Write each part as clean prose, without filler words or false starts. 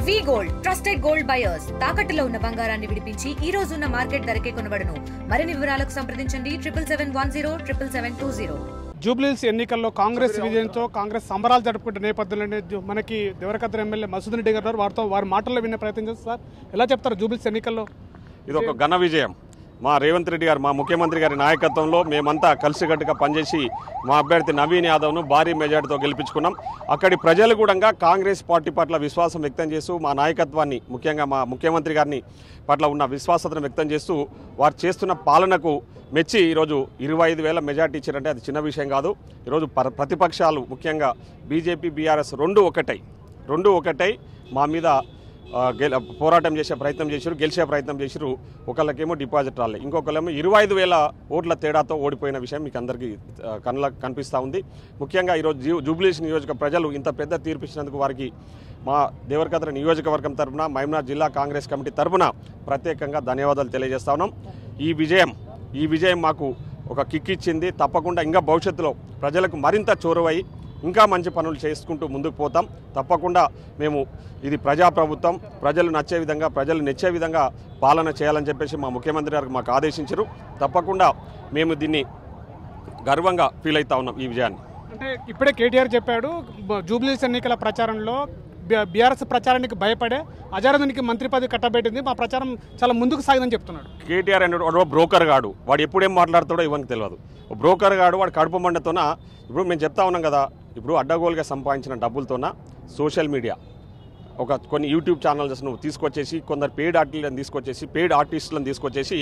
వి gold trusted gold buyers తాకట్టులో ఉన్న బంగారాన్ని విడిపించి ఈ రోజు ఉన్న మార్కెట్ ధరకే కొనబడును. మరిన్ని వివరాలకు సంప్రదించండి 77707720. జూబ్లీహిల్స్ ఎన్నికల్లో కాంగ్రెస్ విజయంతో కాంగ్రెస్ సంబరాలు జరుపుకుంటున్న నేపథ్యంలోనే మనకి దేవరకద్ర ఎమ్మెల్యే మసూద్ రెడ్డి గారు వారి మాటల్లో వినే ప్రయత్నం చేస్తారు. సార్, ఎలా చెప్తారు జూబ్లీహిల్స్ ఎన్నికల్లో? ఇది ఒక ఘన విజయం. మా రేవంత్ రెడ్డి గారు, మా ముఖ్యమంత్రి గారి నాయకత్వంలో మేమంతా కలిసికట్టుగా పనిచేసి మా అభ్యర్థి నవీన్ యాదవ్ను భారీ మెజార్టీతో గెలిపించుకున్నాం. అక్కడి ప్రజలు కూడా కాంగ్రెస్ పార్టీ పట్ల విశ్వాసం వ్యక్తం చేస్తూ మా నాయకత్వాన్ని, ముఖ్యంగా మా ముఖ్యమంత్రి గారిని పట్ల ఉన్న విశ్వాసతను వ్యక్తం చేస్తూ వారు చేస్తున్న పాలనకు మెచ్చి ఈరోజు 25,000 మెజార్టీ ఇచ్చారంటే అది చిన్న విషయం కాదు. ఈరోజు ప్రతిపక్షాలు ముఖ్యంగా బీజేపీ, బీఆర్ఎస్ రెండు ఒకటై మా మీద పోరాటం చేసే ప్రయత్నం చేశారు, గెలిచే ప్రయత్నం చేశారు. ఒకళ్ళకేమో డిపాజిట్ రాలే, ఇంకొకళ్ళేమో 25,000 ఓట్ల తేడాతో ఓడిపోయిన విషయం మీకు అందరికీ కళ్ళకు కనిపిస్తూ ఉంది. ముఖ్యంగా ఈరోజు జూబ్లీహిల్స్ నియోజక ప్రజలు ఇంత పెద్ద తీర్పు ఇచ్చినందుకు వారికి మా దేవరకద్ర నియోజకవర్గం తరఫున, మహబూబ్నగర్ జిల్లా కాంగ్రెస్ కమిటీ తరఫున ప్రత్యేకంగా ధన్యవాదాలు తెలియజేస్తా ఉన్నాం. ఈ విజయం మాకు ఒక కిక్ ఇచ్చింది. తప్పకుండా ఇంకా భవిష్యత్తులో ప్రజలకు మరింత చొరవై ఇంకా మంచి పనులు చేసుకుంటూ ముందుకు పోతాం. తప్పకుండా మేము ఇది ప్రజాప్రభుత్వం, ప్రజలు నచ్చే విధంగా, ప్రజలు నెచ్చే విధంగా పాలన చేయాలని చెప్పేసి మా ముఖ్యమంత్రి గారు మాకు ఆదేశించారు. తప్పకుండా మేము దీన్ని గర్వంగా ఫీల్ అవుతా ఉన్నాం ఈ విజయాన్ని. అంటే ఇప్పుడే కేటీఆర్ చెప్పాడు, జూబ్లీహిల్స్ ఎన్నికల ప్రచారంలో బీఆర్ఎస్ ప్రచారానికి భయపడే అజరుద్దీన్కి మంత్రి పదవి కట్టబెట్టింది, మా ప్రచారం చాలా ముందుకు సాగిందని చెప్తున్నాడు. కేటీఆర్ అనేవాడు బ్రోకర్ గాడు, వాడు ఎప్పుడేం మాట్లాడతాడో ఇవన్నీ తెలియదు. బ్రోకర్ గాడు, వాడు కడుపు మండతోన ఇప్పుడు మేము చెప్తా ఉన్నాం కదా, ఇప్పుడు అడ్డగోలుగా సంపాదించిన డబ్బులతోన సోషల్ మీడియా కొన్ని యూట్యూబ్ ఛానల్స్ను తీసుకొచ్చేసి, కొందరు పెయిడ్ ఆర్టిస్టులను తీసుకొచ్చేసి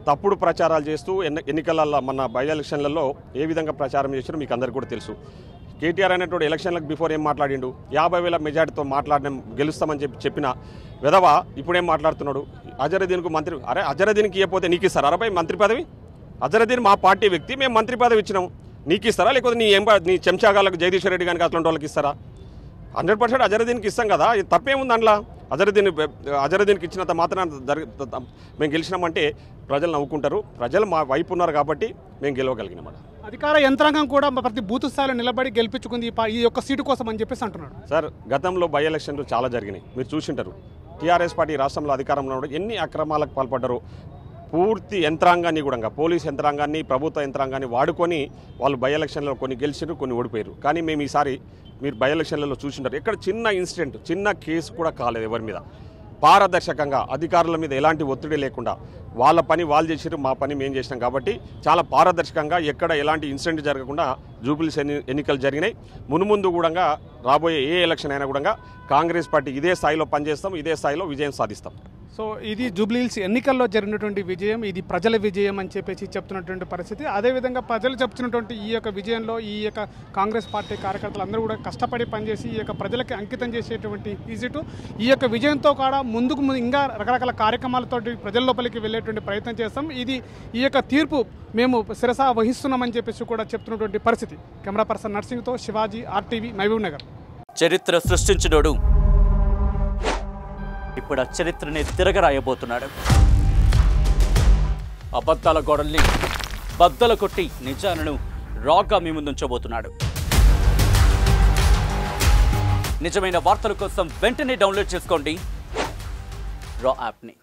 తప్పుడు ప్రచారాలు చేస్తూ ఎన్నికలలో మన బై ఎలక్షన్లలో ఏ విధంగా ప్రచారం చేశారో మీకు అందరికీ కూడా తెలుసు. కేటీఆర్ అనేటువంటి ఎలక్షన్లకు బిఫోర్ ఏం మాట్లాడిండు, 50,000 మెజార్టీతో గెలుస్తామని చెప్పిన విధవ ఇప్పుడేం మాట్లాడుతున్నాడు. అజరుద్దీన్కు మంత్రి, అజరుద్దీన్కి ఇవ్వకపోతే నీకు ఇస్తారా అరవై మంత్రి పదవి? అజరుద్దీన్ మా పార్టీ వ్యక్తి, మేము మంత్రి పదవి ఇచ్చినాం, నీకు ఇస్తారా? లేకపోతే నీ చెంచాగాళ్ళకు జగదీశ్వర్ రెడ్డి గారికి అట్లాంటి వాళ్ళకి ఇస్తారా? 100% అజరుద్దీన్కి ఇస్తాం కదా, ఇది తప్పేముంది అందులో? అజరుద్దీన్కి ఇచ్చినంత మాత్రం మేము గెలిచినామంటే ప్రజలు నవ్వుకుంటారు. ప్రజలు మా వైపు ఉన్నారు కాబట్టి మేము గెలవగలిగినామాట. అధికార యంత్రాంగం కూడా ప్రతి బూత్ స్థాయిలో నిలబడి గెలిపించుకుంది ఈ యొక్క సీటు కోసం అని చెప్పేసి అంటున్నాడు. సార్, గతంలో బై ఎలక్షన్లు చాలా జరిగినాయి, మీరు చూసింటారు. టీఆర్ఎస్ పార్టీ రాష్ట్రంలో అధికారంలో ఎన్ని అక్రమాలకు పాల్పడ్డారు. పూర్తి యంత్రాంగాన్ని కూడా, పోలీస్ యంత్రాంగాన్ని, ప్రభుత్వ యంత్రాంగాన్ని వాడుకొని వాళ్ళు బై ఎలక్షన్లలో కొన్ని గెలిచారు, కొన్ని ఓడిపోయారు. కానీ మేము ఈసారి మీరు బై ఎలక్షన్లలో చూసింటారు, ఎక్కడ చిన్న ఇన్సిడెంట్, చిన్న కేసు కూడా కాలేదు ఎవరి మీద. పారదర్శకంగా అధికారుల మీద ఎలాంటి ఒత్తిడి లేకుండా వాళ్ళ పని వాళ్ళు చేసారు, మా పని మేము చేసినాం. కాబట్టి చాలా పారదర్శకంగా ఎక్కడ ఎలాంటి ఇన్సిడెంట్ జరగకుండా జూబ్లీహిల్స్ ఎన్నికలు జరిగినాయి. మునుముందు కూడా రాబోయే ఏ ఎలక్షన్ అయినా కూడా కాంగ్రెస్ పార్టీ ఇదే స్థాయిలో పనిచేస్తాం, ఇదే స్థాయిలో విజయం సాధిస్తాం. సో ఇది జూబ్లీహిల్స్ ఎన్నికల్లో జరిగినటువంటి విజయం, ఇది ప్రజల విజయం అని చెప్పేసి చెప్తున్నటువంటి పరిస్థితి. అదేవిధంగా ప్రజలు చెప్తున్నటువంటి ఈ యొక్క విజయంలో ఈ యొక్క కాంగ్రెస్ పార్టీ కార్యకర్తలు అందరూ కూడా కష్టపడి పనిచేసి ఈ యొక్క ప్రజలకి అంకితం చేసేటువంటి ఈజీటు ఈ యొక్క విజయంతో కూడా ముందుకు ఇంకా రకరకాల కార్యక్రమాలతో ప్రజల లోపలికి వెళ్ళేటువంటి ప్రయత్నం చేస్తాం. ఈ యొక్క తీర్పు మేము శిరస వహిస్తున్నామని చెప్పేసి కూడా చెప్తున్నటువంటి పరిస్థితి. కెమెరా పర్సన్ నర్సింగ్తో శివాజీ, RTV, మహబూబ్నగర్. చరిత్ర సృష్టించినోడు ఇప్పుడు ఆ చరిత్రని తిరగరాయబోతున్నాడు. అబద్ధాల గోడల్ని బద్దల కొట్టి నిజాలను రాగా మీ ముందుంచబోతున్నాడు. నిజమైన వార్తల కోసం వెంటనే డౌన్లోడ్ చేసుకోండి రా యాప్ని.